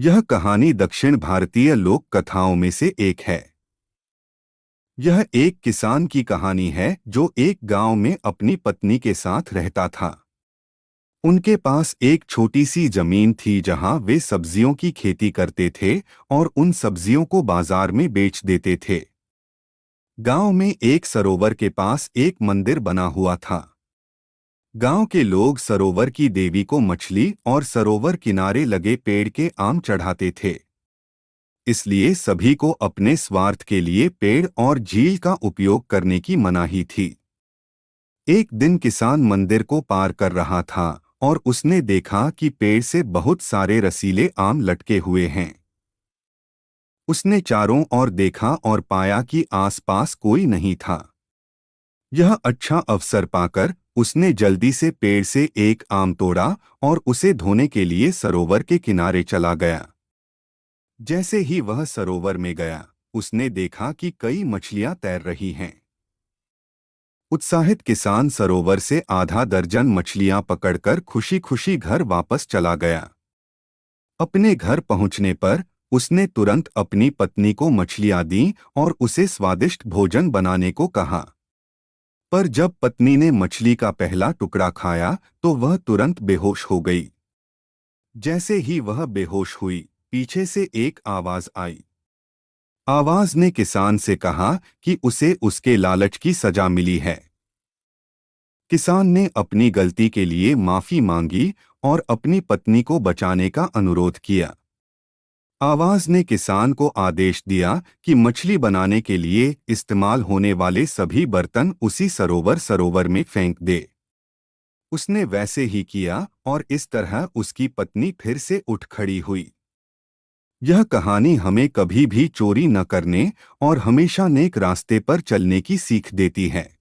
यह कहानी दक्षिण भारतीय लोक कथाओं में से एक है। यह एक किसान की कहानी है जो एक गांव में अपनी पत्नी के साथ रहता था। उनके पास एक छोटी सी जमीन थी जहां वे सब्जियों की खेती करते थे और उन सब्जियों को बाजार में बेच देते थे। गांव में एक सरोवर के पास एक मंदिर बना हुआ था। गांव के लोग सरोवर की देवी को मछली और सरोवर किनारे लगे पेड़ के आम चढ़ाते थे। इसलिए सभी को अपने स्वार्थ के लिए पेड़ और झील का उपयोग करने की मनाही थी। एक दिन किसान मंदिर को पार कर रहा था और उसने देखा कि पेड़ से बहुत सारे रसीले आम लटके हुए हैं। उसने चारों ओर देखा और पाया कि आसपास कोई नहीं था। यह अच्छा अवसर पाकर उसने जल्दी से पेड़ से एक आम तोड़ा और उसे धोने के लिए सरोवर के किनारे चला गया। जैसे ही वह सरोवर में गया, उसने देखा कि कई मछलियां तैर रही हैं। उत्साहित किसान सरोवर से आधा दर्जन मछलियां पकड़कर खुशी-खुशी घर वापस चला गया। अपने घर पहुंचने पर उसने तुरंत अपनी पत्नी को मछलियां दी और उसे स्वादिष्ट भोजन बनाने को कहा। पर जब पत्नी ने मछली का पहला टुकड़ा खाया तो वह तुरंत बेहोश हो गई। जैसे ही वह बेहोश हुई, पीछे से एक आवाज आई। आवाज ने किसान से कहा कि उसे उसके लालच की सजा मिली है। किसान ने अपनी गलती के लिए माफी मांगी और अपनी पत्नी को बचाने का अनुरोध किया। आवाज ने किसान को आदेश दिया कि मछली बनाने के लिए इस्तेमाल होने वाले सभी बर्तन उसी सरोवर में फेंक दे। उसने वैसे ही किया और इस तरह उसकी पत्नी फिर से उठ खड़ी हुई। यह कहानी हमें कभी भी चोरी न करने और हमेशा नेक रास्ते पर चलने की सीख देती है।